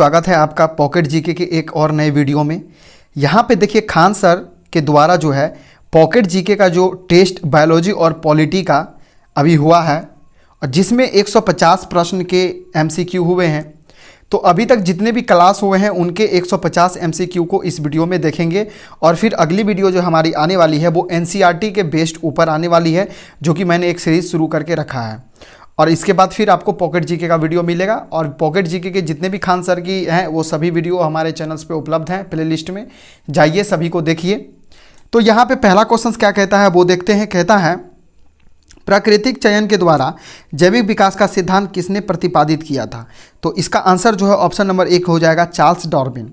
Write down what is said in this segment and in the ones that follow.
स्वागत है आपका पॉकेट जीके के एक और नए वीडियो में। यहाँ पे देखिए खान सर के द्वारा जो है पॉकेट जीके का जो टेस्ट बायोलॉजी और पॉलिटी का अभी हुआ है और जिसमें 150 प्रश्न के एमसीक्यू हुए हैं। तो अभी तक जितने भी क्लास हुए हैं उनके 150 एमसीक्यू को इस वीडियो में देखेंगे और फिर अगली वीडियो जो हमारी आने वाली है वो एनसीईआरटी के बेस्ड ऊपर आने वाली है, जो कि मैंने एक सीरीज़ शुरू करके रखा है। और इसके बाद फिर आपको पॉकेट जीके का वीडियो मिलेगा और पॉकेट जीके के जितने भी खान सर की हैं वो सभी वीडियो हमारे चैनल्स पे उपलब्ध हैं, प्लेलिस्ट में जाइए, सभी को देखिए। तो यहाँ पे पहला क्वेश्चन क्या कहता है वो देखते हैं। कहता है प्राकृतिक चयन के द्वारा जैविक विकास का सिद्धांत किसने प्रतिपादित किया था? तो इसका आंसर जो है ऑप्शन नंबर 1 हो जाएगा चार्ल्स डार्विन।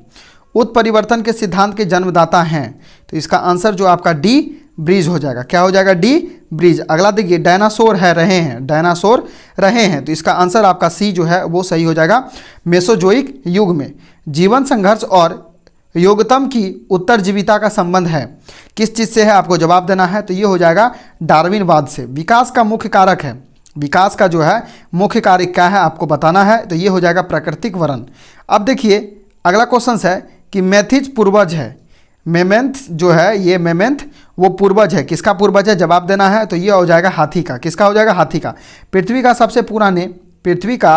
उत्परिवर्तन के सिद्धांत के जन्मदाता हैं, तो इसका आंसर जो आपका डी ब्रीज हो जाएगा। क्या हो जाएगा? De Vries. अगला देखिए डायनासोर है रहे हैं, डायनासोर रहे हैं, तो इसका आंसर आपका सी जो है वो सही हो जाएगा। मेसोजोइक युग में जीवन संघर्ष और योग्यतम की उत्तरजीविता का संबंध है किस चीज़ से है? आपको जवाब देना है, तो ये हो जाएगा डार्विनवाद से। विकास का मुख्य कारक है, विकास का जो है मुख्य कारक क्या है आपको बताना है, तो ये हो जाएगा प्राकृतिक वरण। अब देखिए अगला क्वेश्चन है कि मेथिज पूर्वज है, मेमेंथ जो है ये मेमेंथ वो पूर्वज है, किसका पूर्वज है? जवाब देना है, तो ये हो जाएगा हाथी का। किसका हो जाएगा? हाथी का। पृथ्वी का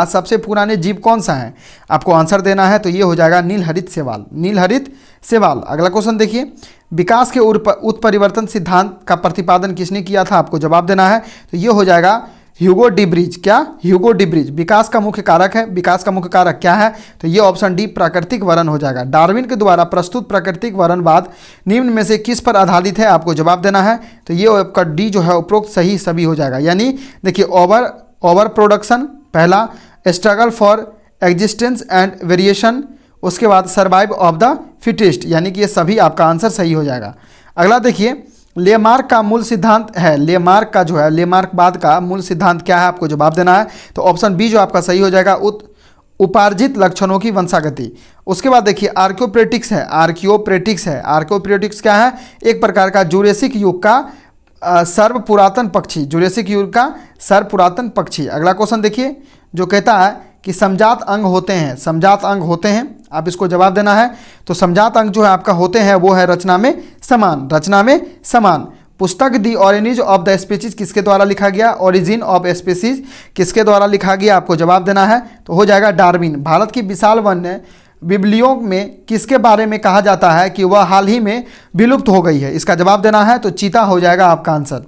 सबसे पुराने जीव कौन सा है? आपको आंसर देना है, तो ये हो जाएगा नीलहरित शैवाल, नीलहरित शैवाल। अगला क्वेश्चन देखिए विकास के उत्परिवर्तन सिद्धांत का प्रतिपादन किसने किया था? आपको जवाब देना है, तो ये हो जाएगा ह्यूगो डी ब्रिज। क्या? Hugo de bridge. विकास का मुख्य कारक है, विकास का मुख्य कारक क्या है? तो ये ऑप्शन डी प्राकृतिक वरण हो जाएगा। डार्विन के द्वारा प्रस्तुत प्राकृतिक वरणवाद निम्न में से किस पर आधारित है? आपको जवाब देना है, तो ये आपका डी जो है उपरोक्त सही सभी हो जाएगा। यानी देखिए ओवर प्रोडक्शन पहला, struggle for existence and variation, उसके बाद सर्वाइव ऑफ द फिटेस्ट, यानी कि ये सभी आपका आंसर सही हो जाएगा। अगला देखिए लेमार्क का मूल सिद्धांत है, लेमार्क का जो है लेमार्कवाद का मूल सिद्धांत क्या है? आपको जवाब देना है, तो ऑप्शन बी जो आपका सही हो जाएगा उपार्जित लक्षणों की वंशागति। उसके बाद देखिए आर्कियोप्रेटिक्स है, आर्कियोप्रेटिक्स क्या है? एक प्रकार का जुरेसिक युग का सर्व पुरातन पक्षी, जुरेसिक युग का सर्व पुरातन पक्षी। अगला क्वेश्चन देखिए जो कहता है कि समजात अंग होते हैं, समजात अंग होते हैं, आप इसको जवाब देना है, तो समजात अंग जो है आपका होते हैं वो है रचना में समान, रचना में समान। पुस्तक दी ऑरिजिन ऑफ द स्पीसीज किसके द्वारा लिखा गया? ओरिजिन ऑफ स्पीसीज किसके द्वारा लिखा गया? आपको जवाब देना है, तो हो जाएगा डार्विन। भारत की विशाल वन्य बिबलियों में किसके बारे में कहा जाता है कि वह हाल ही में विलुप्त हो गई है? इसका जवाब देना है, तो चीता हो जाएगा आपका आंसर।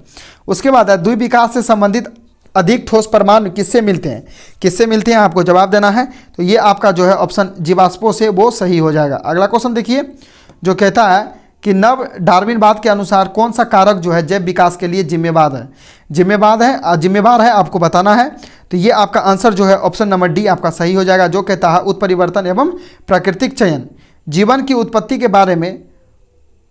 उसके बाद है द्वीप विकास से संबंधित अधिक ठोस परमाणु किससे मिलते हैं? किससे मिलते हैं? आपको जवाब देना है, तो ये आपका जो है ऑप्शन जीवाश्मों से वो सही हो जाएगा। अगला क्वेश्चन देखिए जो कहता है कि नव डार्विनवाद के अनुसार कौन सा कारक जो है जैव विकास के लिए जिम्मेवार है आपको बताना है, तो ये आपका आंसर जो है ऑप्शन नंबर डी आपका सही हो जाएगा, जो कहता है उत्परिवर्तन एवं प्राकृतिक चयन जीवन की उत्पत्ति के बारे में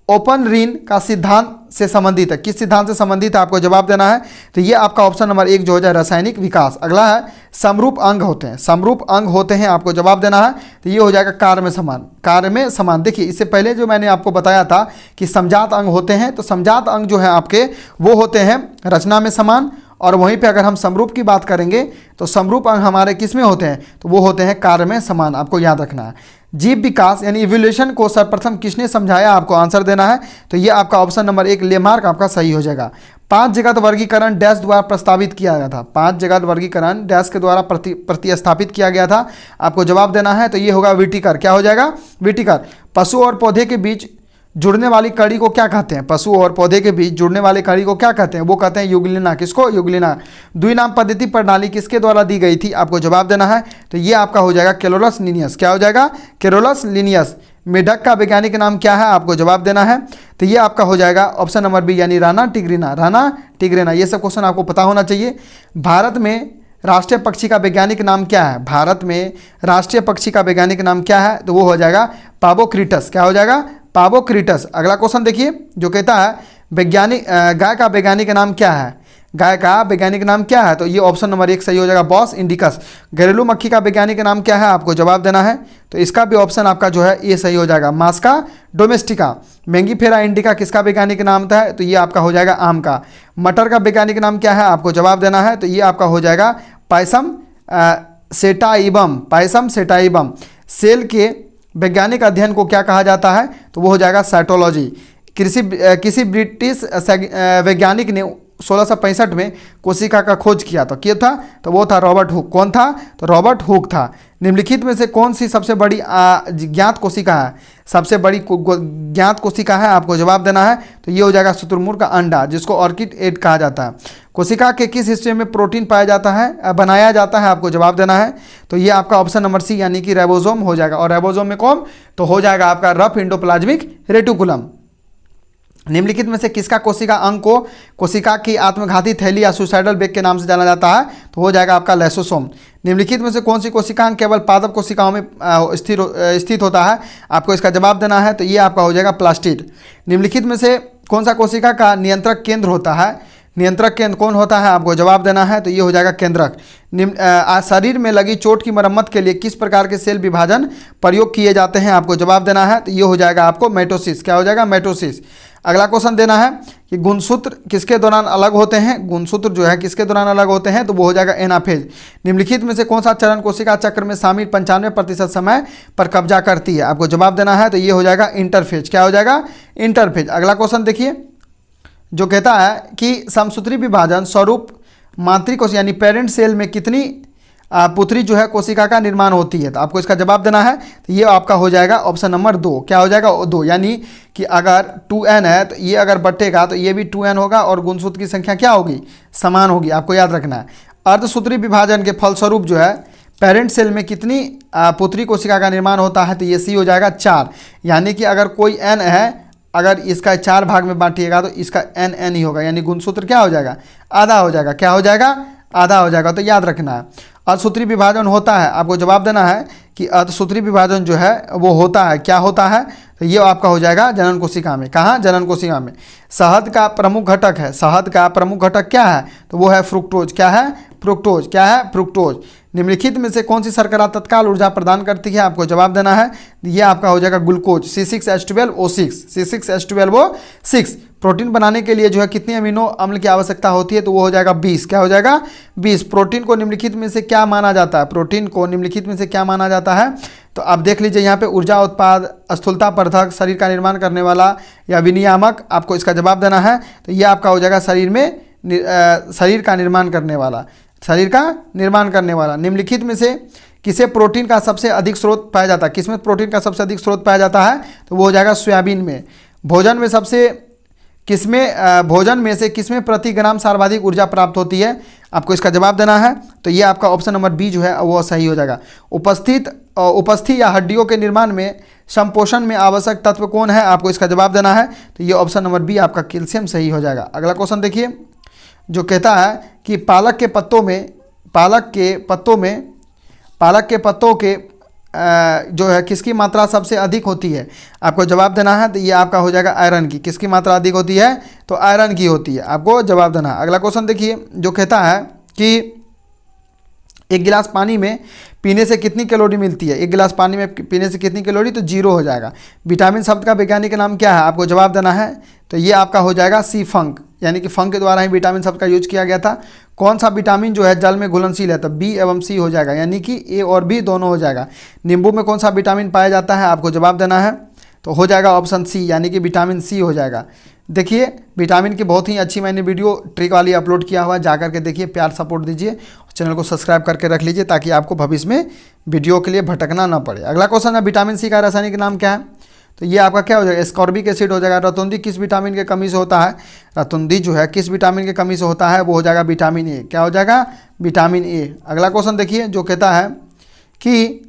ओपन रीन का सिद्धांत से संबंधित है। किस सिद्धांत से संबंधित है? आपको जवाब देना है, तो ये आपका ऑप्शन नंबर 1 जो हो जाए रासायनिक विकास। अगला है समरूप अंग होते हैं, समरूप अंग होते हैं, आपको जवाब देना है, तो ये हो जाएगा कार्य में समान, कार्य में समान। देखिए इससे पहले जो मैंने आपको बताया था कि समजात अंग होते हैं, तो समजात अंग जो है आपके वो होते हैं रचना में समान, और वहीं पे अगर हम समरूप की बात करेंगे तो समरूप अंग हमारे किस में होते हैं? तो वो होते हैं कार्य में समान, आपको याद रखना है। जीव विकास यानी इवोल्यूशन को सर्वप्रथम किसने समझाया? आपको आंसर देना है, तो ये आपका ऑप्शन नंबर 1 लेमार्क आपका सही हो जाएगा। 5 जगत वर्गीकरण डैश द्वारा प्रस्तावित किया गया था, 5 जगत वर्गीकरण डैश के द्वारा प्रतिस्थापित किया गया था, आपको जवाब देना है, तो ये होगा विटिकर। क्या हो जाएगा? विटिकर। पशु और पौधे के बीच जुड़ने वाली कड़ी को क्या कहते हैं? पशु और पौधे के बीच जुड़ने वाली कड़ी को क्या कहते हैं? वो कहते हैं युगलिना। किसको? युगलिना। द्विनाम पद्धति प्रणाली किसके द्वारा दी गई थी? आपको जवाब देना है, तो ये आपका हो जाएगा कैरोलस लिनियस। क्या हो जाएगा? Carolus Linnaeus. मेढक का वैज्ञानिक नाम क्या है? आपको जवाब देना है, तो ये आपका हो जाएगा ऑप्शन नंबर बी यानी राना टिग्रिना, राना टिग्रिना। ये सब क्वेश्चन आपको पता होना चाहिए। भारत में राष्ट्रीय पक्षी का वैज्ञानिक नाम क्या है? भारत में राष्ट्रीय पक्षी का वैज्ञानिक नाम क्या है? तो वो हो जाएगा पावोक्रिटस। क्या हो जाएगा? पावोक्रिटस। अगला क्वेश्चन देखिए जो कहता है वैज्ञानिक गाय का वैज्ञानिक नाम क्या है? गाय का वैज्ञानिक नाम क्या है? तो ये ऑप्शन नंबर 1 सही हो जाएगा बॉस इंडिकस। घरेलू मक्खी का वैज्ञानिक नाम क्या है? आपको जवाब देना है, तो इसका भी ऑप्शन आपका जो है ये सही हो जाएगा मास्का डोमेस्टिका। मैंगीफेरा इंडिका किसका वैज्ञानिक नाम था? तो ये आपका हो जाएगा आम का। मटर का वैज्ञानिक नाम क्या है? आपको जवाब देना है, तो ये आपका हो जाएगा पायसम सेटाइबम, पायसम सेटाइबम। सेल के वैज्ञानिक अध्ययन को क्या कहा जाता है, तो वो हो जाएगा साइटोलॉजी। किसी ब्रिटिश वैज्ञानिक ने 1665 में कोशिका का खोज किया था तो वो था रॉबर्ट हुक। कौन था, तो रॉबर्ट हुक था। निम्नलिखित में से कौन सी सबसे बड़ी ज्ञात कोशिका है, सबसे बड़ी ज्ञात कोशिका है, आपको जवाब देना है। तो ये हो जाएगा शुतुरमुर्ग का अंडा, जिसको ऑर्किड एग कहा जाता है। कोशिका के किस हिस्से में प्रोटीन पाया जाता है, बनाया जाता है, आपको जवाब देना है। तो ये आपका ऑप्शन नंबर सी यानी कि राइबोसोम हो जाएगा। और राइबोसोम में कौन, तो हो जाएगा आपका रफ एंडोप्लाज्मिक रेटिकुलम। निम्नलिखित में से किसका कोशिका अंग को कोशिका की आत्मघाती थैली या सुसाइडल बैग के नाम से जाना जाता है, तो हो जाएगा आपका लाइसोसोम। निम्नलिखित में से कौन सी कोशिका अंग केवल पादप कोशिकाओं में स्थित होता है, आपको इसका जवाब देना है। तो ये आपका हो जाएगा प्लास्टिड। निम्नलिखित में से कौन सा कोशिका का नियंत्रक केंद्र होता है, नियंत्रक केंद्र कौन होता है, आपको जवाब देना है। तो ये हो जाएगा केंद्रक। शरीर में लगी चोट की मरम्मत के लिए किस प्रकार के सेल विभाजन प्रयोग किए जाते हैं, आपको जवाब देना है। तो ये हो जाएगा आपको माइटोसिस। क्या हो जाएगा, माइटोसिस। अगला क्वेश्चन देना है कि गुणसूत्र किसके दौरान अलग होते हैं, गुणसूत्र जो है किसके दौरान अलग होते हैं, तो वो हो जाएगा एनाफेज। निम्नलिखित में से कौन सा चरण कोशिका चक्र में शामिल 95% समय पर कब्जा करती है, आपको जवाब देना है। तो ये हो जाएगा इंटरफेज। क्या हो जाएगा, इंटरफेज। अगला क्वेश्चन देखिए जो कहता है कि समसूत्री विभाजन स्वरूप मातृ कोशिका यानी पेरेंट सेल में कितनी पुत्री जो है कोशिका का निर्माण होती है, तो आपको इसका जवाब देना है। तो ये आपका हो जाएगा ऑप्शन नंबर 2। क्या हो जाएगा, 2। यानी कि अगर 2n है तो ये अगर बटेगा तो ये भी 2n होगा और गुणसूत्र की संख्या क्या होगी, समान होगी, आपको याद रखना है। अर्धसूत्री विभाजन के फलस्वरूप जो है पेरेंट सेल में कितनी पुत्री कोशिका का निर्माण होता है, तो ये सी हो जाएगा 4। यानी कि अगर कोई n है, अगर इसका 4 भाग में बांटिएगा तो इसका n ही होगा, यानी गुणसूत्र क्या हो जाएगा, आधा हो जाएगा। क्या हो जाएगा, आधा हो जाएगा। तो याद रखना है। अर्धसूत्री विभाजन होता है, आपको जवाब देना है कि अर्धसूत्री विभाजन जो है वो होता है, क्या होता है, तो ये आपका हो जाएगा जनन कोशिका में। कहाँ, जनन कोशिका में। शहद का प्रमुख घटक है, शहद का प्रमुख घटक क्या है, तो वो है फ्रुक्टोज। क्या है, फ्रुक्टोज। क्या है, फ्रुक्टोज। निम्नलिखित में से कौन सी शर्करा तत्काल ऊर्जा प्रदान करती है, आपको जवाब देना है। ये आपका हो जाएगा ग्लूकोज, C6H12O6, C6H12O6। प्रोटीन बनाने के लिए जो है कितनी अमीनो अम्ल की आवश्यकता होती है, तो वो हो जाएगा 20। क्या हो जाएगा, 20। प्रोटीन को निम्नलिखित में से क्या माना जाता है, प्रोटीन को निम्नलिखित में से क्या माना जाता है, तो आप देख लीजिए यहाँ पे ऊर्जा उत्पाद, स्थूलतावर्धक, शरीर का निर्माण करने वाला या विनियामक, आपको इसका जवाब देना है। तो ये आपका हो जाएगा शरीर में शरीर का निर्माण करने वाला, शरीर का निर्माण करने वाला। निम्नलिखित में से किसे प्रोटीन का सबसे अधिक स्रोत पाया जाता है, किसमें प्रोटीन का सबसे अधिक स्रोत पाया जाता है, तो वो हो जाएगा सोयाबीन में। भोजन में से किसमें प्रति ग्राम सर्वाधिक ऊर्जा प्राप्त होती है, आपको इसका जवाब देना है। तो ये आपका ऑप्शन नंबर बी जो है वो सही हो जाएगा। उपस्थि या हड्डियों के निर्माण में संपोषण में आवश्यक तत्व कौन है, आपको इसका जवाब देना है। तो ये ऑप्शन नंबर बी आपका कैल्शियम सही हो जाएगा। अगला क्वेश्चन देखिए जो कहता है कि पालक के पत्तों के जो है किसकी मात्रा सबसे अधिक होती है, आपको जवाब देना है। तो ये आपका हो जाएगा आयरन की। किसकी मात्रा अधिक होती है, तो आयरन की होती है, आपको जवाब देना है। अगला क्वेश्चन देखिए जो कहता है कि एक गिलास पानी में पीने से कितनी कैलोरी मिलती है, एक गिलास पानी में पीने से कितनी कैलोरी, तो 0 हो जाएगा। विटामिन शब्द का वैज्ञानिक नाम क्या है, आपको जवाब देना है। तो ये आपका हो जाएगा सी फंक, यानी कि फंक के द्वारा ही विटामिन शब्द का यूज किया गया था। कौन सा विटामिन जो है जल में घुलनशील है, तो बी एवं सी हो जाएगा, यानी कि ए और बी दोनों हो जाएगा। नींबू में कौन सा विटामिन पाया जाता है, आपको जवाब देना है। तो हो जाएगा ऑप्शन सी, यानी कि विटामिन सी हो जाएगा। देखिए विटामिन की बहुत ही अच्छी मैंने वीडियो ट्रिक वाली अपलोड किया हुआ है, जाकर के देखिए, प्यार सपोर्ट दीजिए, चैनल को सब्सक्राइब करके रख लीजिए ताकि आपको भविष्य में वीडियो के लिए भटकना ना पड़े। अगला क्वेश्चन है विटामिन सी का रासायनिक नाम क्या है, तो ये आपका क्या हो जाएगा, एस्कॉर्बिक एसिड हो जाएगा। रतौंधी किस विटामिन के कमी से होता है, रतौंधी जो है किस विटामिन के कमी से होता है, वो हो जाएगा विटामिन ए। क्या हो जाएगा, विटामिन ए। अगला क्वेश्चन देखिए जो कहता है कि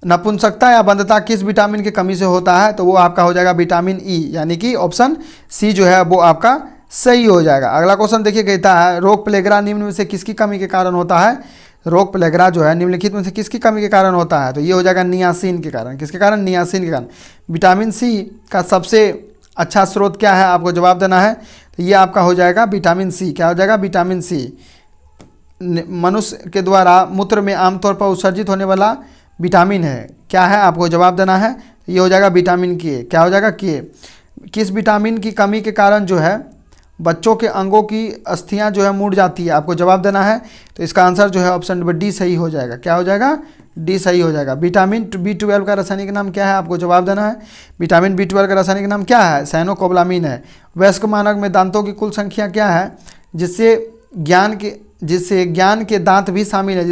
नपुंसकता या बंधता किस विटामिन की कमी से होता है, तो वो आपका हो जाएगा विटामिन ई, यानी कि ऑप्शन सी जो है वो आपका सही हो जाएगा। अगला क्वेश्चन देखिए कहता है रोग प्लेगरा निम्न में से किसकी कमी के कारण होता है, रोग प्लेगरा जो है निम्नलिखित में से किसकी कमी के कारण होता है, तो ये हो जाएगा नियासिन के कारण। किसके कारण, नियासिन के कारण। विटामिन सी का सबसे अच्छा स्रोत क्या है, आपको जवाब देना है। तो ये आपका हो जाएगा विटामिन सी। क्या हो जाएगा, विटामिन सी। मनुष्य के द्वारा मूत्र में आमतौर पर उत्सर्जित होने वाला विटामिन है, क्या है, आपको जवाब देना है। ये हो जाएगा विटामिन के। क्या हो जाएगा, के। किस विटामिन की कमी के कारण जो है बच्चों के अंगों की अस्थियां जो है मुड़ जाती है, आपको जवाब देना है। तो इसका आंसर जो है ऑप्शन नंबर डी सही हो जाएगा। क्या हो जाएगा, डी सही हो जाएगा। विटामिन B12 का रासायनिक नाम क्या है, आपको जवाब देना है। विटामिन B12 का रासायनिक नाम क्या है, साइनोकोबालामिन है। वयस्क मानव में दांतों की कुल संख्या क्या है, जिससे ज्ञान के दांत भी शामिल है,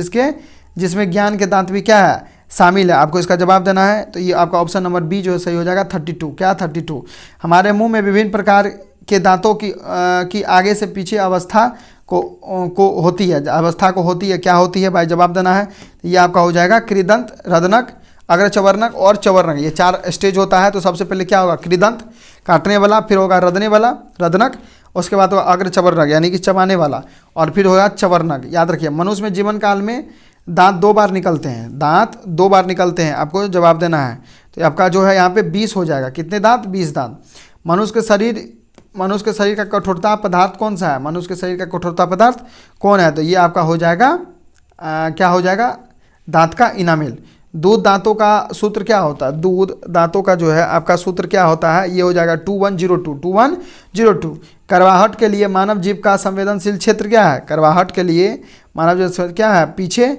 जिसमें ज्ञान के दांत भी क्या है, शामिल है। आपको इसका जवाब देना है। तो ये आपका ऑप्शन नंबर बी जो है सही हो जाएगा 32। क्या 32? हमारे मुंह में विभिन्न प्रकार के दांतों की आगे से पीछे अवस्था को होती है, क्या होती है भाई, जवाब देना है। ये आपका हो जाएगा कृदंत, रदनक, अग्रचवर्णक और चवर्णक, ये 4 स्टेज होता है। तो सबसे पहले क्या होगा, कृदंत काटने वाला, फिर होगा रदने वाला रदनक, उसके बाद होगा अग्रचवर्णक यानी कि चबाने वाला, और फिर होगा चवर्णक। याद रखिए मनुष्य में जीवन काल में दांत 2 बार निकलते हैं, आपको जवाब देना है। तो आपका जो है यहाँ पे 20 हो जाएगा। कितने दांत, 20 दांत। मनुष्य के शरीर का कठोरता पदार्थ कौन सा है, मनुष्य के शरीर का कठोरता पदार्थ कौन है, तो ये आपका हो जाएगा क्या हो जाएगा, दांत का इनामेल। दूध दांतों का सूत्र क्या होता है, दूध दांतों का जो है आपका सूत्र क्या होता है, ये हो जाएगा 2102। करवाहट के लिए मानव जीव का संवेदनशील क्षेत्र क्या है, करवाहट के लिए मानव जीव क्या है, पीछे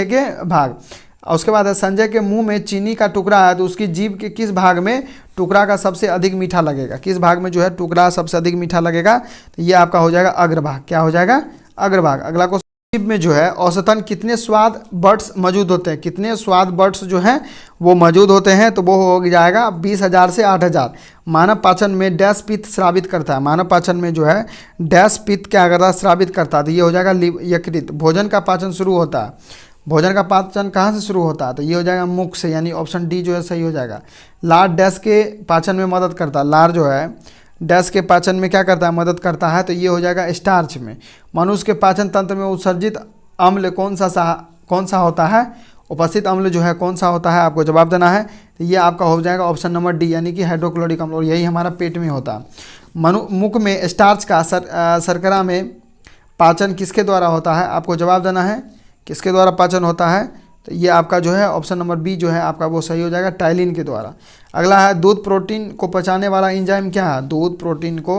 के भाग। और उसके बाद है संजय के मुंह में चीनी का टुकड़ा है, तो उसकी जीभ के किस भाग में टुकड़ा का सबसे अधिक मीठा लगेगा, किस भाग में जो है टुकड़ा सबसे अधिक मीठा लगेगा, तो ये आपका हो जाएगा अग्रभाग। क्या हो जाएगा, अग्रभाग। अगला क्वेश्चन, जीभ में जो है औसतन कितने स्वाद बर्ड्स मौजूद होते हैं, कितने स्वाद बर्ड्स जो हैं वो मौजूद होते हैं, तो वो हो जाएगा 20,000 से 8,000। मानव पाचन में डैश पित्त स्रावित करता है, मानव पाचन में जो है डैश पित्त क्या करता है, स्रावित करता है, तो ये हो जाएगा यकृत। भोजन का पाचन शुरू होता है, भोजन का पाचन कहाँ से शुरू होता है, तो ये हो जाएगा मुख से, यानी ऑप्शन डी जो है सही हो जाएगा। लार डैश के पाचन में मदद करता है, लार जो है डैश के पाचन में क्या करता है, मदद करता है, तो ये हो जाएगा स्टार्च में। मनुष्य के पाचन तंत्र में उत्सर्जित अम्ल कौन सा होता है, उपस्थित अम्ल जो है कौन सा होता है, आपको जवाब देना है। तो ये आपका हो जाएगा ऑप्शन नंबर डी, यानी कि हाइड्रोक्लोरिक अम्ल, और यही हमारा पेट में होता है। मुख में स्टार्च का शर्करा में पाचन किसके द्वारा होता है, आपको जवाब देना है, किसके द्वारा पाचन होता है, तो ये आपका जो है ऑप्शन नंबर बी जो है आपका वो सही हो जाएगा, टाइलिन के द्वारा। अगला है दूध प्रोटीन को पचाने वाला एंजाइम क्या है, दूध प्रोटीन को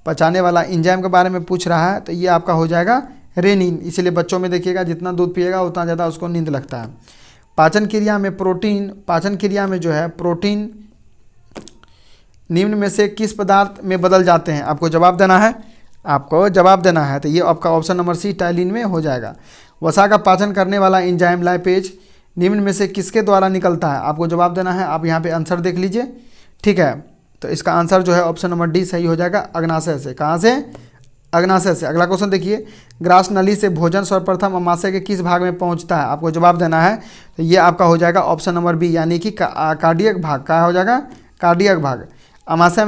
पचाने वाला एंजाइम के बारे में पूछ रहा है, तो ये आपका हो जाएगा रेनिन। इसलिए बच्चों में देखिएगा जितना दूध पिएगा उतना ज़्यादा उसको नींद लगता है। पाचन क्रिया में जो है प्रोटीन निम्न में से किस पदार्थ में बदल जाते हैं, आपको जवाब देना है, तो ये आपका ऑप्शन नंबर सी टाइलिन में हो जाएगा। वसा का पाचन करने वाला एंजाइम लाइपेज निम्न में से किसके द्वारा निकलता है, आपको जवाब देना है। आप यहाँ पे आंसर देख लीजिए, ठीक है, तो इसका आंसर जो है ऑप्शन नंबर डी सही हो जाएगा, अग्नाशय से। कहाँ से, अग्नाशय से। अगला क्वेश्चन देखिए, ग्रास नली से भोजन सर्वप्रथम अमाशय के किस भाग में पहुँचता है, आपको जवाब देना है। तो ये आपका हो जाएगा ऑप्शन नंबर बी, यानी कि कार्डियक भाग। क्या हो जाएगा, कार्डियक भाग। अमाशय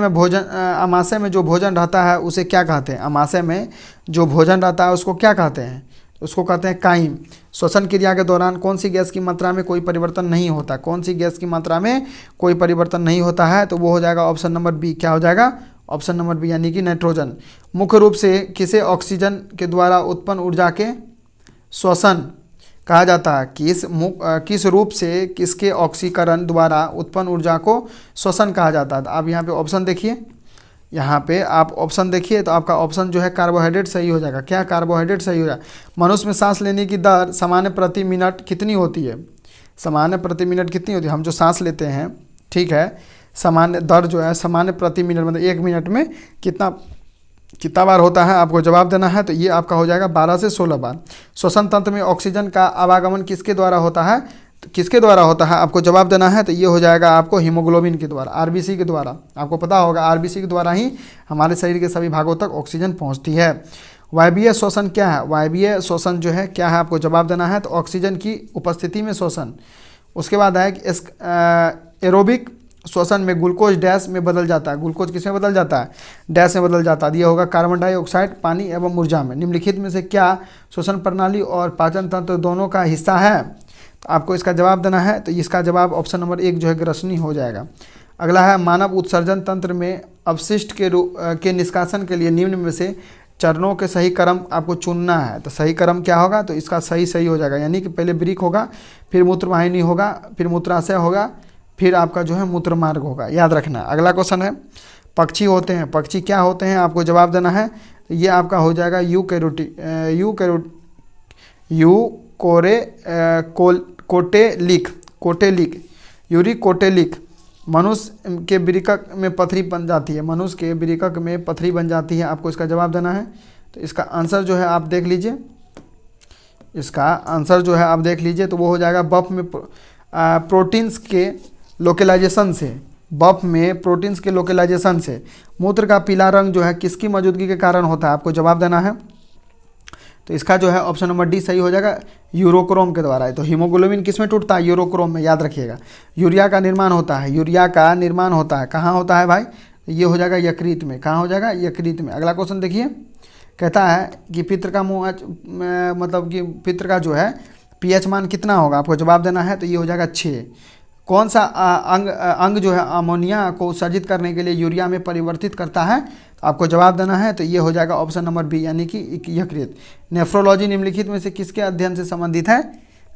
में जो भोजन रहता है उसे क्या कहते हैं, अमाशय में जो भोजन रहता है उसको क्या कहते हैं, उसको कहते हैं काइम। श्वसन क्रिया के दौरान कौन सी गैस की मात्रा में कोई परिवर्तन नहीं होता, कौन सी गैस की मात्रा में कोई परिवर्तन नहीं होता है, तो वो हो जाएगा ऑप्शन नंबर बी। क्या हो जाएगा, ऑप्शन नंबर बी, यानी कि नाइट्रोजन। मुख्य रूप से किसे ऑक्सीजन के द्वारा उत्पन्न ऊर्जा के श्वसन कहा जाता है, किस रूप से किसके ऑक्सीकरण द्वारा उत्पन्न ऊर्जा को श्वसन कहा जाता है। आप यहाँ पे ऑप्शन देखिए, यहाँ पे आप ऑप्शन देखिए, तो आपका ऑप्शन जो है कार्बोहाइड्रेट सही हो जाएगा। क्या, कार्बोहाइड्रेट सही हो जाएगा। मनुष्य में सांस लेने की दर सामान्य प्रति मिनट कितनी होती है, सामान्य प्रति मिनट कितनी होती है, हम जो सांस लेते हैं, ठीक है, सामान्य दर जो है सामान्य प्रति मिनट मतलब 1 मिनट में कितना बार होता है, आपको जवाब देना है। तो ये आपका हो जाएगा 12 से 16 बार। श्वसन तंत्र में ऑक्सीजन का आवागमन किसके द्वारा होता है, तो किसके द्वारा होता है, आपको जवाब देना है। तो ये हो जाएगा आपको हीमोग्लोबिन के द्वारा, आरबीसी के द्वारा। आपको पता होगा आरबीसी के द्वारा ही हमारे शरीर के सभी भागों तक ऑक्सीजन पहुंचती है। वायवीय श्वसन क्या है, वायवीय श्वसन जो है क्या है, आपको जवाब देना है। तो ऑक्सीजन की उपस्थिति में श्वसन। उसके बाद है कि एरोबिक श्वसन में ग्लूकोज डैश में बदल जाता है, ग्लूकोज किस में बदल जाता है, डैश में बदल जाता है। यह होगा कार्बन डाइऑक्साइड, पानी एवं ऊर्जा में। निम्नलिखित में से क्या श्वसन प्रणाली और पाचन तंत्र दोनों का हिस्सा है, तो आपको इसका जवाब देना है। तो इसका जवाब ऑप्शन नंबर 1 जो है ग्रसनी हो जाएगा। अगला है मानव उत्सर्जन तंत्र में अपशिष्ट के निष्कासन के लिए निम्न में से चरणों के सही क्रम आपको चुनना है। तो सही क्रम क्या होगा, तो इसका सही हो जाएगा, यानी कि पहले ब्रिक होगा, फिर मूत्रवाहिनी होगा, फिर मूत्राशय होगा, फिर आपका जो है मूत्र मार्ग होगा, याद रखना। अगला क्वेश्चन है, पक्षी होते हैं, पक्षी क्या होते हैं, आपको जवाब देना है। तो ये आपका हो जाएगा कोटेलिक यूरिक कोटेलिक मनुष्य के वृक्क में पथरी बन जाती है, मनुष्य के वृक्क में पथरी बन जाती है। आपको इसका जवाब देना है। तो इसका आंसर जो है आप देख लीजिए, इसका आंसर जो है आप देख लीजिए, तो वो हो जाएगा बफ में प्रोटीन्स के लोकलाइजेशन से, बफ में प्रोटीन्स के लोकलाइजेशन से मूत्र का पीला रंग जो है किसकी मौजूदगी के कारण होता है, आपको जवाब देना है। तो इसका जो है ऑप्शन नंबर डी सही हो जाएगा, यूरोक्रोम के द्वारा है। तो हीमोग्लोबिन किस में टूटता है, यूरोक्रोम में, याद रखिएगा। यूरिया का निर्माण होता है, यूरिया का निर्माण होता है कहाँ होता है भाई, ये हो जाएगा यकृत में। कहाँ हो जाएगा, यकृत में। अगला क्वेश्चन देखिए, कहता है कि पित्र का मतलब कि पित्र का जो है पीएच मान कितना होगा, आपको जवाब देना है। तो ये हो जाएगा 6। कौन सा अंग जो है अमोनिया को उत्सर्जित करने के लिए यूरिया में परिवर्तित करता है, तो आपको जवाब देना है। तो ये हो जाएगा ऑप्शन नंबर बी, यानी कि यकृत। नेफ्रोलॉजी निम्नलिखित में से किसके अध्ययन से संबंधित है,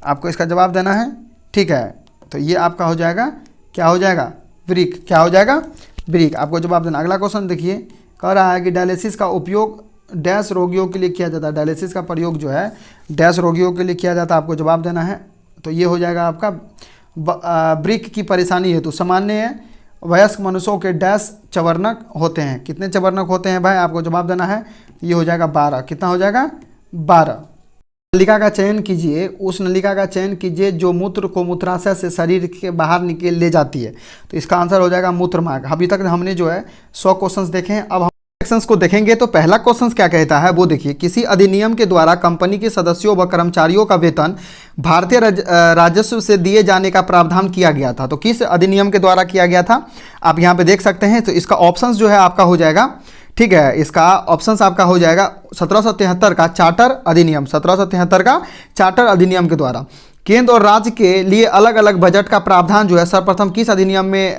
आपको इसका जवाब देना है। ठीक है, तो ये आपका हो जाएगा, क्या हो जाएगा, वृक्क। क्या हो जाएगा, वृक्क। आपको जवाब देना। अगला क्वेश्चन देखिए, कह रहा है कि डायलिसिस का उपयोग डैश रोगियों के लिए किया जाता है, डायलिसिस का प्रयोग जो है डैश रोगियों के लिए किया जाता है, आपको जवाब देना है। तो ये हो जाएगा आपका वृक्क की परेशानी है। तो सामान्य वयस्क मनुष्यों के डैश चवर्णक होते हैं, कितने चवर्णक होते हैं भाई, आपको जवाब देना है। ये हो जाएगा 12। कितना हो जाएगा, 12। नलिका का चयन कीजिए, उस नलिका का चयन कीजिए जो मूत्र को मूत्राशय से शरीर के बाहर निकल ले जाती है। तो इसका आंसर हो जाएगा मूत्र मार्ग। अभी तक हमने जो है 100 क्वेश्चंस देखे हैं, अब हम सेक्शंस को देखेंगे। तो पहला क्वेश्चन क्या कहता है वो देखिए, किसी अधिनियम के द्वारा कंपनी के सदस्यों व कर्मचारियों का वेतन भारतीय राजस्व से दिए जाने का प्रावधान किया गया था। तो किस अधिनियम के द्वारा किया गया था, आप यहाँ पे देख सकते हैं। तो इसका ऑप्शंस जो है आपका हो जाएगा, ठीक है, इसका ऑप्शंस आपका हो जाएगा 1773 का चार्टर अधिनियम, 1773 का चार्टर अधिनियम के द्वारा। केंद्र और राज्य के लिए अलग अलग बजट का प्रावधान जो है सर्वप्रथम किस अधिनियम में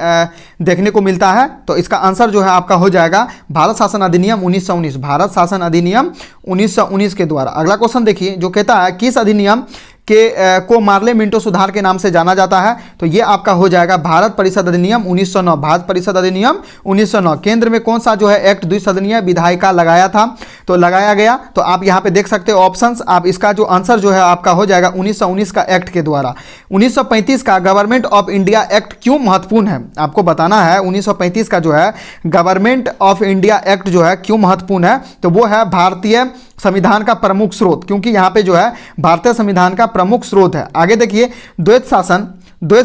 देखने को मिलता है, तो इसका आंसर जो है आपका हो जाएगा भारत शासन अधिनियम 1919, भारत शासन अधिनियम 1919 के द्वारा। अगला क्वेश्चन देखिए, जो कहता है किस अधिनियम को मार्ले मिंटो सुधार के नाम से जाना जाता है, तो ये आपका हो जाएगा भारत परिषद अधिनियम 1909, भारत परिषद अधिनियम 1909। केंद्र में कौन सा जो है एक्ट द्विसदनीय विधायिका लगाया था, तो लगाया गया। तो आप यहाँ पे देख सकते हो ऑप्शंस, आप इसका जो आंसर जो है आपका हो जाएगा 1919 का एक्ट के द्वारा। 1935 का गवर्नमेंट ऑफ इंडिया एक्ट क्यों महत्वपूर्ण है, आपको बताना है। 1935 का जो है गवर्नमेंट ऑफ इंडिया एक्ट जो है क्यों महत्वपूर्ण है, तो वो है भारतीय संविधान का प्रमुख स्रोत, क्योंकि यहाँ पे जो है भारतीय संविधान का प्रमुख स्रोत है। आगे देखिए, द्वैत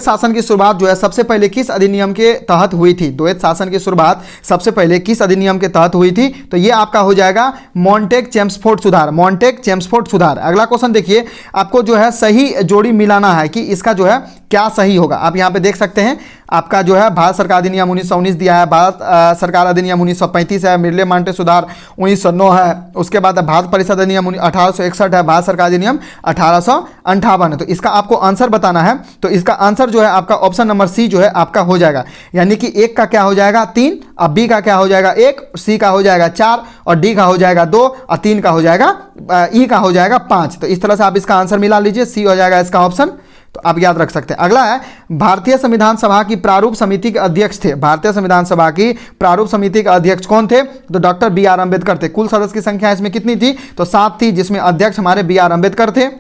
शासन की शुरुआत जो है सबसे पहले किस अधिनियम के तहत हुई थी, द्वैत शासन की शुरुआत सबसे पहले किस अधिनियम के तहत हुई थी, तो ये आपका हो जाएगा मॉन्टेग चेम्सफोर्ड सुधार, मॉन्टेग चेम्सफोर्ड सुधार। अगला क्वेश्चन देखिए, आपको जो है सही जोड़ी मिलाना है कि इसका जो है क्या सही होगा। आप यहाँ पे देख सकते हैं, आपका जो है भारत सरकार अधिनियम 1919 दिया है, भारत सरकार अधिनियम 1935 है, मिर्ले मांटे सुधार 1909 है, उसके बाद भारत परिषद अधिनियम 1861 है, भारत सरकार अधिनियम 1858 है। तो इसका आपको आंसर बताना है। तो इसका आंसर जो है आपका ऑप्शन नंबर सी जो है आपका हो जाएगा, यानी कि एक का क्या हो जाएगा 3, अब बी का क्या हो जाएगा 1, सी का हो जाएगा 4 और डी का हो जाएगा 2 और 3 का हो जाएगा ई का हो जाएगा 5। तो इस तरह से आप इसका आंसर मिला लीजिए, सी हो जाएगा इसका ऑप्शन। तो आप याद रख सकते हैं। अगला है, भारतीय संविधान सभा की प्रारूप समिति के अध्यक्ष थे, भारतीय संविधान सभा की प्रारूप समिति के अध्यक्ष कौन थे, तो डॉक्टर बी.आर. अम्बेडकर थे। कुल सदस्य की संख्या इसमें कितनी थी, तो 7 थी, जिसमें अध्यक्ष हमारे बी.आर. अम्बेडकर थे।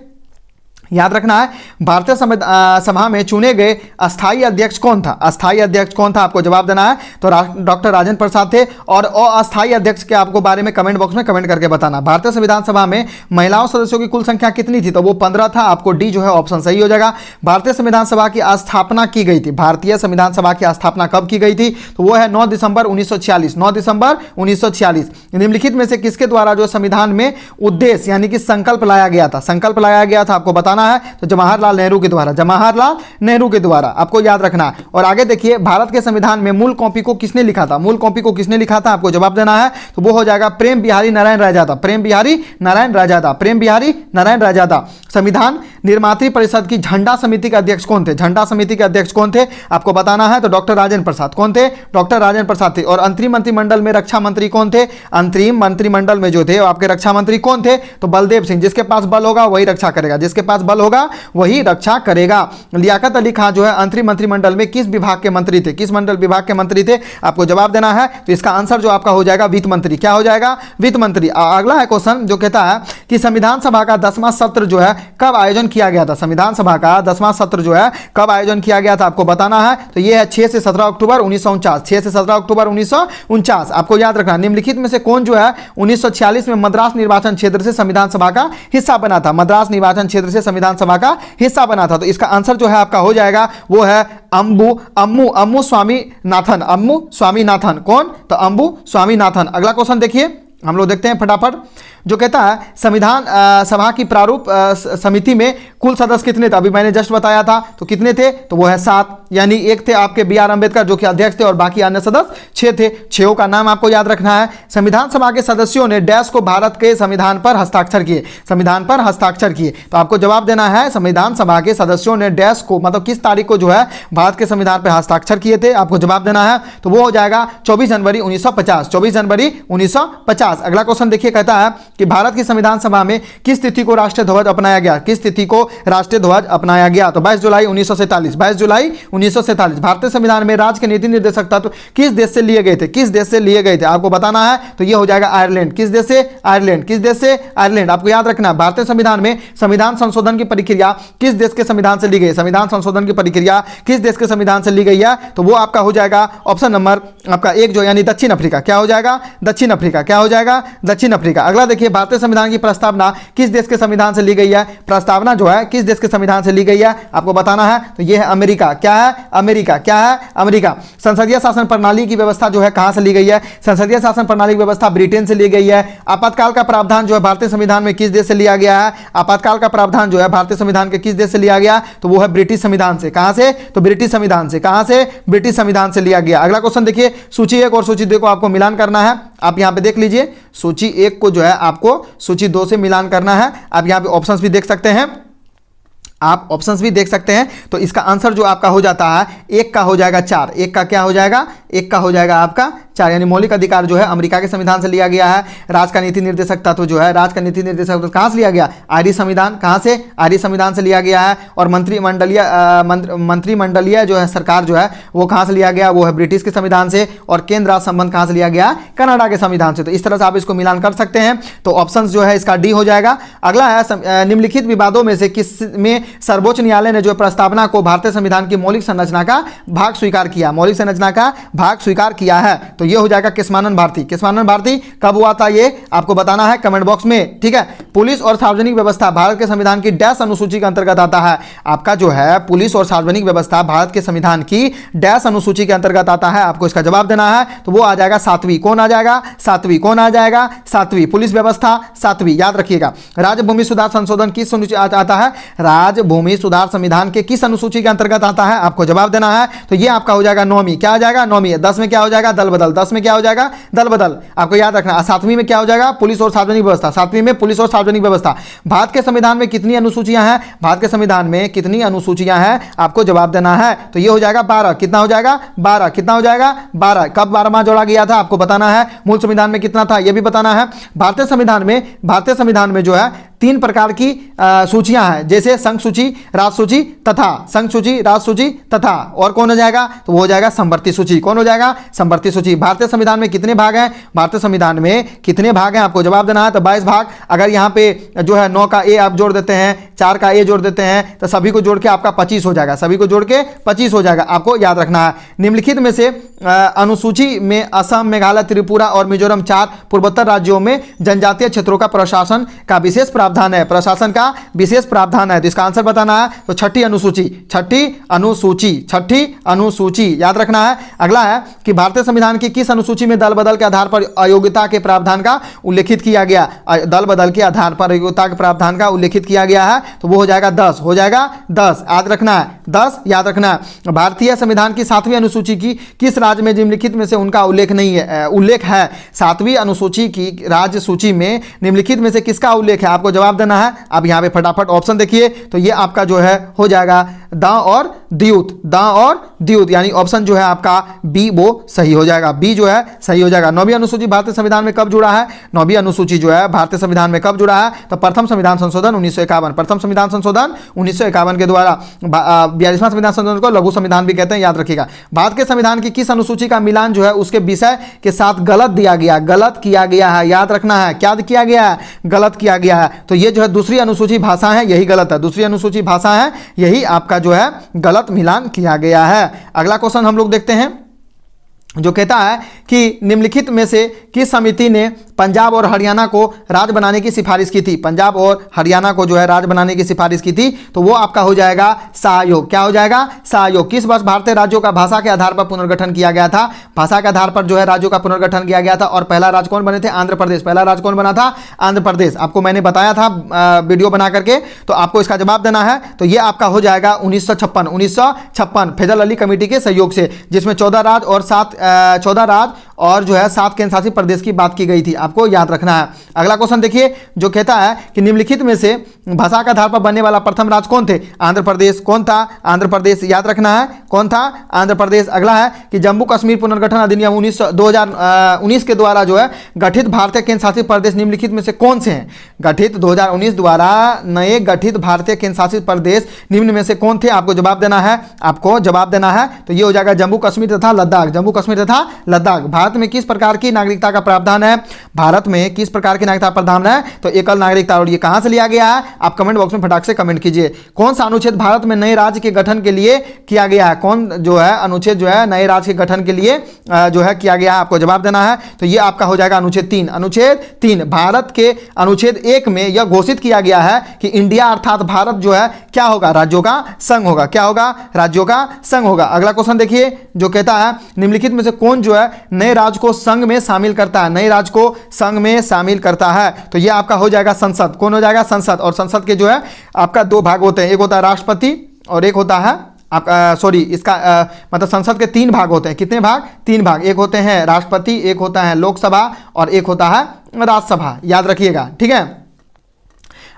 याद रखना है, भारतीय सभा में चुने गए अस्थायी अध्यक्ष कौन था, अस्थायी अध्यक्ष कौन था, आपको जवाब देना है। तो डॉक्टर राजेंद्र प्रसाद थे। और अस्थायी अध्यक्ष के आपको बारे में कमेंट बॉक्स में कमेंट करके बताना। भारतीय संविधान सभा में महिलाओं सदस्यों की कुल संख्या कितनी थी, तो वो 15 था। आपको डी जो है ऑप्शन सही हो जाएगा। भारतीय संविधान सभा की स्थापना की गई थी, भारतीय संविधान सभा की स्थापना कब की गई थी, तो वो है 9 दिसंबर 1946, 9 दिसंबर 1946। निम्नलिखित में से किसके द्वारा जो संविधान में उद्देश्य यानी कि संकल्प लाया गया था, संकल्प लाया गया था, आपको बताना है। तो जवाहरलाल नेहरू के द्वारा, जवाहरलाल नेहरू के द्वारा, आपको याद रखना है। और आगे देखिए, भारत के संविधान में मूल कॉपी को किसने लिखा था, मूल कॉपी को किसने लिखा था, आपको जवाब देना है। तो वो हो जाएगा प्रेम बिहारी नारायण रायजादा, प्रेम बिहारी नारायण रायजादा, प्रेम बिहारी नारायण रायजादा। संविधान निर्मात्री परिषद की झंडा समिति के अध्यक्ष कौन थे, झंडा समिति के अध्यक्ष कौन थे, आपको बताना है। तो डॉक्टर राजेंद्र प्रसाद कौन थे, डॉक्टर राजेंद्र प्रसाद थे। और अंतरिम मंत्रिमंडल में रक्षा मंत्री कौन थे, अंतरिम मंत्रिमंडल में जो थे आपके रक्षा मंत्री कौन थे, तो बलदेव सिंह। जिसके पास बल होगा वही रक्षा करेगा, जिसके पास बल होगा वही रक्षा करेगा। लियाकत अली खान जो है अंतरिम मंत्रिमंडल में किस विभाग के मंत्री थे? किस विभाग के मंत्री थे? आपको जवाब देना है। तो इसका आंसर जो आपका हो जाएगा वित्त मंत्री। क्या हो जाएगा? वित्त मंत्री। अगला है क्वेश्चन जो कहता है कि संविधान सभा का 10वां सत्र जो है कब आयोजन किया गया था? संविधान सभा का 10वां सत्र जो है कब आयोजन किया गया था? आपको बताना है। तो ये है 6 से 17 अक्टूबर 1949। 6 से 17 अक्टूबर 1949। आपको याद रखना, निम्नलिखित में से कौन जो है 1946 में मद्रास निर्वाचन क्षेत्र से संविधान सभा का हिस्सा बना था? मद्रास निर्वाचन क्षेत्र से संविधान सभा का हिस्सा बना था। तो इसका आंसर जो है आपका हो जाएगा वो है अम्मू स्वामीनाथन। अम्मू स्वामीनाथन। कौन? तो अम्बू स्वामीनाथन। अगला क्वेश्चन देखिए, हम लोग देखते हैं फटाफट, जो कहता है संविधान सभा की प्रारूप समिति में कुल सदस्य कितने थे? अभी मैंने जस्ट बताया था, तो कितने थे? तो वो है 7, यानी एक थे आपके बी आर अम्बेडकर जो कि अध्यक्ष थे और बाकी अन्य सदस्य 6 थे। 6 का नाम आपको याद रखना है। संविधान सभा के सदस्यों ने डैश को भारत के संविधान पर हस्ताक्षर किए। संविधान पर हस्ताक्षर किए। तो आपको जवाब देना है संविधान सभा के सदस्यों ने डैश को, मतलब किस तारीख को जो है भारत के संविधान पर हस्ताक्षर किए थे? आपको जवाब देना है। तो वो हो जाएगा 24 जनवरी 1950। 24 जनवरी 1950। अगला क्वेश्चन देखिए, कहता है कि भारत की संविधान सभा में किस तिथि को राष्ट्रीय ध्वज अपनाया गया? किस तिथि को राष्ट्रीय ध्वज अपनाया गया? तो 22 जुलाई 1947। 22 जुलाई 1947। भारतीय संविधान में राज्य के नीति निर्देशक तत्व किस देश से लिए गए थे? किस देश से लिए गए थे? आपको बताना है। तो ये हो जाएगा आयरलैंड। किस देश से? आयरलैंड। किस देश से? आयरलैंड। आपको याद रखना, भारतीय संविधान में संविधान संशोधन की प्रक्रिया किस देश के संविधान से ली गई? संविधान संशोधन की प्रक्रिया किस देश के संविधान से ली गई है? तो वो आपका हो जाएगा ऑप्शन नंबर आपका 1 जो, यानी दक्षिण अफ्रीका। क्या हो जाएगा? दक्षिण अफ्रीका। क्या हो जाएगा? दक्षिण अफ्रीका। अगला देखिए, भारतीय संविधान की प्रस्तावना किस देश के संविधान से ली गई है? प्रस्तावना जो है किस देश के संविधान से ली गई है? आपको बताना है। तो यह है अमेरिका। क्या है? अमेरिका। क्या है? अमेरिका। संसदीय शासन प्रणाली की व्यवस्था जो है कहां से ली गई है? संसदीय शासन प्रणाली की व्यवस्था ब्रिटेन से ली गई है। आपातकाल का प्रावधान जो है भारतीय संविधान में किस देश से लिया गया है? आपातकाल का प्रावधान जो है भारतीय संविधान के किस देश से लिया गया? तो वो है ब्रिटिश संविधान से। कहां से? तो ब्रिटिश संविधान से। कहां से? ब्रिटिश संविधान से लिया गया। अगला क्वेश्चन देखिए, सूची 1 और सूची 2 को आपको मिलान करना है। आप यहां पे देख लीजिए, सूची 1 को जो है आपको सूची 2 से मिलान करना है। आप यहां पे ऑप्शंस भी देख सकते हैं। आप ऑप्शंस भी देख सकते हैं। तो इसका आंसर जो आपका हो जाता है 1 का हो जाएगा 4। 1 का क्या हो जाएगा? 1 का हो जाएगा आपका 4, यानी मौलिक अधिकार जो है अमेरिका के संविधान से लिया गया है। राज्य का नीति निर्देशक तत्व जो है, राज्य का नीति निर्देशक तत्व कहां से लिया गया? आर्य संविधान। कहां से? आर्य संविधान से लिया गया है। और मंत्रिमंडलीय जो है सरकार जो है वो कहां से लिया गया? वो है ब्रिटिश के संविधान से। और केंद्र राज्य संबंध कहां से लिया गया? कनाडा के संविधान से। तो इस तरह से आप इसको मिलान कर सकते हैं। तो ऑप्शन जो है इसका डी हो जाएगा। अगला है निम्नलिखित विवादों में से किस में सर्वोच्च न्यायालय ने जो प्रस्तावना को भारतीय संविधान की मौलिक संरचना का भाग स्वीकार किया? मौलिक संरचना का भाग स्वीकार किया है। तो ये हो जाएगा केशवानंद भारती। केशवानंद भारती कब हुआ था ये आपको बताना है कमेंट बॉक्स में। ठीक है। पुलिस और सार्वजनिक व्यवस्था भारत के संविधान की डैश अनुसूची के अंतर्गत आता है? आपका जो है पुलिस और सार्वजनिक व्यवस्था भारत के संविधान की डैश अनुसूची के अंतर्गत आता है? आपको इसका जवाब देना है। तो वो आ जाएगा 7वीं। कौन आ जाएगा? 7वीं। कौन आ जाएगा? 7वीं। पुलिस व्यवस्था 7वीं। याद रखिएगा। राज्य भूमि सुधार संशोधन किस अनुसूची आता है? राज्य भूमि सुधार संविधान के किस अनुसूची के अंतर्गत आता है? आपको जवाब देना है। तो ये आपका हो जाएगा 9वीं। क्या हो जाएगा? 9वीं। 10 में क्या हो जाएगा? दल बदल। 10 में क्या हो जाएगा? दल बदल। आपको याद रखना। 7वीं में क्या हो जाएगा? पुलिस और सार्वजनिक व्यवस्था। 7वीं में पुलिस और सार्वजनिक व्यवस्था। भारत के संविधान में कितनी अनुसूचियां हैं? भारत के संविधान में कितनी अनुसूचियां हैं? आपको जवाब देना है। तो ये हो जाएगा 12। कितना हो जाएगा? 12। कितना हो जाएगा? 12। कब 12वां जोड़ा गया था? आपको बताना है। मूल संविधान में कितना था ये भी बताना है। भारतीय संविधान में जो है 3 प्रकार की सूचियां हैं, जैसे संघ सूची, राज सूची तथा। संघ सूची, राज सूची तथा। और कौन हो जाएगा? तो वो हो जाएगा समवर्ती सूची। कौन हो जाएगा? समवर्ती सूची। भारतीय संविधान में कितने भाग हैं? भारतीय संविधान में कितने भाग हैं? आपको जवाब देना है। तो 22 भाग। अगर यहाँ पे जो है 9 का ए आप जोड़ देते हैं, 4 का ए जोड़ देते हैं, तो सभी को जोड़ के आपका 25 हो जाएगा। सभी को जोड़ के 25 हो जाएगा। आपको याद रखना है। निम्नलिखित में से अनुसूची में असम, मेघालय, त्रिपुरा और मिजोरम 4 पूर्वोत्तर राज्यों में जनजातीय क्षेत्रों का प्रशासन का विशेष प्रावधान है। प्रशासन का विशेष प्रावधान है। तो इसका आंसर बताना है। तो 6ठी अनुसूची। 6ठी अनुसूची। 6ठी अनुसूची याद रखना है। अगला है कि भारतीय संविधान की किस अनुसूची में दल बदल के आधार पर अयोग्यता के प्रावधान का उल्लेखित किया गया? दल बदल के आधार पर अयोग्यता के प्रावधान का उल्लेखित किया गया है। तो वो हो जाएगा 10। हो जाएगा 10। याद रखना है। 10 याद रखना है। भारतीय संविधान की 7वीं अनुसूची की किस राज्य में निम्नलिखित में से उनका उल्लेख नहीं है? उल्लेख है। 7वीं अनुसूची की राज्य सूची में निम्नलिखित में से किसका उल्लेख है? आपको जवाब देना है। आप यहाँ पे फटाफट ऑप्शन देखिए। तो ये आपका जो है हो जाएगा दा और दियूत। दा और द्यूत, यानी ऑप्शन जो है आपका बी वो सही हो जाएगा, बी जो है सही हो जाएगा। 9वीं अनुसूची भारतीय संविधान में कब जुड़ा है? 9वीं अनुसूची जो है भारतीय संविधान में कब जुड़ा है? तो प्रथम संविधान संशोधन 1951, प्रथम संविधान संशोधन 1951 के द्वारा। 42वां संविधान संशोधन को लघु संविधान भी कहते हैं, याद रखिएगा। भारत के संविधान की किस अनुसूची का मिलान जो है उसके विषय के साथ गलत दिया गया, गलत किया गया है, याद रखना है, क्या किया गया है? गलत किया गया है। तो ये जो है दूसरी अनुसूची भाषा है, यही गलत है, दूसरी अनुसूची भाषा है, यही आपका जो है गलत मिलान किया गया है। अगला क्वेश्चन हम लोग देखते हैं, जो कहता है कि निम्नलिखित में से किस समिति ने पंजाब और हरियाणा को राज्य बनाने की सिफारिश की थी? पंजाब और हरियाणा को जो है राज्य बनाने की सिफारिश की थी, तो वो आपका हो जाएगा सहयोग। क्या हो जाएगा? सहयोग। किस वर्ष भारतीय राज्यों का भाषा के आधार पर पुनर्गठन किया गया था? भाषा के आधार पर जो है राज्यों का पुनर्गठन किया गया था, और पहला राज्य कौन बने थे? आंध्र प्रदेश। पहला राज्य कौन बना था? आंध्र प्रदेश। आपको मैंने बताया था वीडियो बना करके, तो आपको इसका जवाब देना है। तो ये आपका हो जाएगा 1956 फैजल अली कमेटी के सहयोग से, जिसमें 14 राज्य और 7 केंद्र शासित प्रदेश की बात की गई थी, आपको याद रखना है। अगला क्वेश्चन देखिए, जो कहता है कि निम्नलिखित में से भाषा के आधार पर बनने वाला प्रथम राज्य कौन थे? आंध्र प्रदेश। कौन था? आंध्र प्रदेश, याद रखना है, कौन था? आंध्र प्रदेश। अगला है कि जम्मू कश्मीर पुनर्गठन अधिनियम 2019 के द्वारा जो है गठित भारतीय केंद्र शासित प्रदेश निम्नलिखित में से कौन से हैं? गठित 2019 द्वारा नए गठित भारतीय केंद्र शासित प्रदेश निम्न में से कौन थे? आपको जवाब देना है, आपको जवाब देना है। तो ये हो जाएगा जम्मू कश्मीर तथा लद्दाख, जम्मू कश्मीर तथा लद्दाख। भारत में किस प्रकार की नागरिकता का प्रावधान है? भारत में किस प्रकार की नागरिकता प्रावधान है? तो एकल नागरिकता। और ये कहां से लिया गया है? आप कमेंट बॉक्स में फटाक से कमेंट कीजिए। कौन सा अनुच्छेद भारत में नए राज्य के गठन के लिए किया गया है? कौन जो है अनुच्छेद जो है नए राज्य के गठन के लिए जो है किया गया है? आपको जवाब देना है। तो ये आपका हो जाएगा अनुच्छेद 3। अनुच्छेद 3 भारत के अनुच्छेद 1 में यह घोषित किया गया है कि इंडिया अर्थात भारत जो है क्या होगा? राज्यों का संघ होगा। क्या होगा? राज्यों का संघ होगा। अगला क्वेश्चन देखिए, जो कहता है निम्नलिखित में से कौन जो है नए राज्य को संघ में शामिल करता है? नए राज्य को संघ में शामिल करता है, तो यह आपका हो जाएगा संसद। कौन हो जाएगा? संसद। और संसद के जो है आपका 2 भाग होते हैं, एक होता है राष्ट्रपति और एक होता है आपका मतलब संसद के 3 भाग होते हैं। कितने भाग? 3 भाग। एक होते हैं राष्ट्रपति, एक होता है लोकसभा और एक होता है राज्यसभा, याद रखिएगा, ठीक है।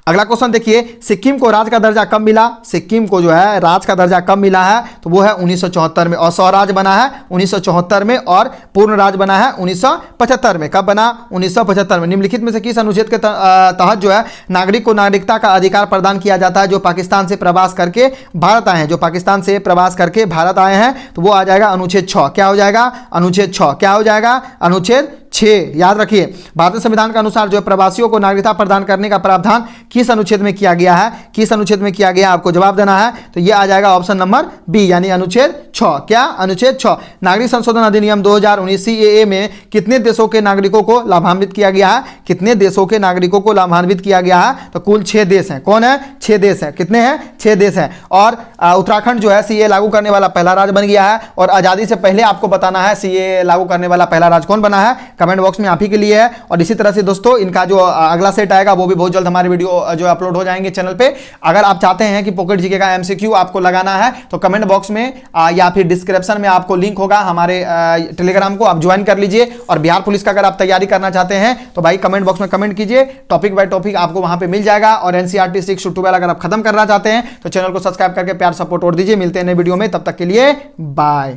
अगला क्वेश्चन देखिए, सिक्किम को राज्य का दर्जा कब मिला? सिक्किम को जो है राज्य का दर्जा कब मिला है? तो वो है 1974 में, और स्वराज्य बना है 1974 में, और पूर्ण राज्य बना है 1975 में। कब बना? 1975 में। निम्नलिखित में से किस अनुच्छेद के तहत जो है नागरिक को नागरिकता का अधिकार प्रदान किया जाता है जो पाकिस्तान से प्रवास करके भारत आए हैं? जो पाकिस्तान से प्रवास करके भारत आए हैं, तो वो आ जाएगा अनुच्छेद 6। क्या हो जाएगा? अनुच्छेद 6। क्या हो जाएगा? अनुच्छेद 6, याद रखिए। भारतीय संविधान के अनुसार जो प्रवासियों को नागरिकता प्रदान करने का प्रावधान किस अनुच्छेद में किया गया है? किस अनुच्छेद में किया गया? आपको जवाब देना है। तो ये आ जाएगा ऑप्शन नंबर बी, यानी अनुच्छेद 6। क्या? अनुच्छेद 6। नागरिक संशोधन अधिनियम 2019 CAA में कितने देशों के नागरिकों को लाभान्वित किया गया है? कितने देशों के नागरिकों को लाभान्वित किया गया है? तो कुल 6 देश हैं। कौन है? 6 देश हैं। कितने हैं? 6 देश हैं। और उत्तराखंड जो है CAA लागू करने वाला पहला राज्य बन गया है, और आजादी से पहले आपको बताना है CAA लागू करने वाला पहला राज्य कौन बना है? कमेंट बॉक्स में आप ही के लिए है। और इसी तरह से दोस्तों इनका जो अगला सेट आएगा वो भी बहुत जल्द हमारे वीडियो जो अपलोड हो जाएंगे चैनल पे। अगर आप चाहते हैं कि पॉकेट जीके का MCQ आपको लगाना है, तो कमेंट बॉक्स में या फिर डिस्क्रिप्शन में आपको लिंक होगा हमारे टेलीग्राम को, आप ज्वाइन कर लीजिए। और बिहार पुलिस का अगर आप तैयारी करना चाहते हैं तो भाई कमेंट बॉक्स में कमेंट कीजिए, टॉपिक बाय टॉपिक आपको वहां पे मिल जाएगा। और NCERT 6 to 12 अगर आप खत्म करना चाहते हैं तो चैनल को सब्सक्राइब करके प्यार सपोर्ट और दीजिए। मिलते हैं नए वीडियो में, तब तक के लिए बाय।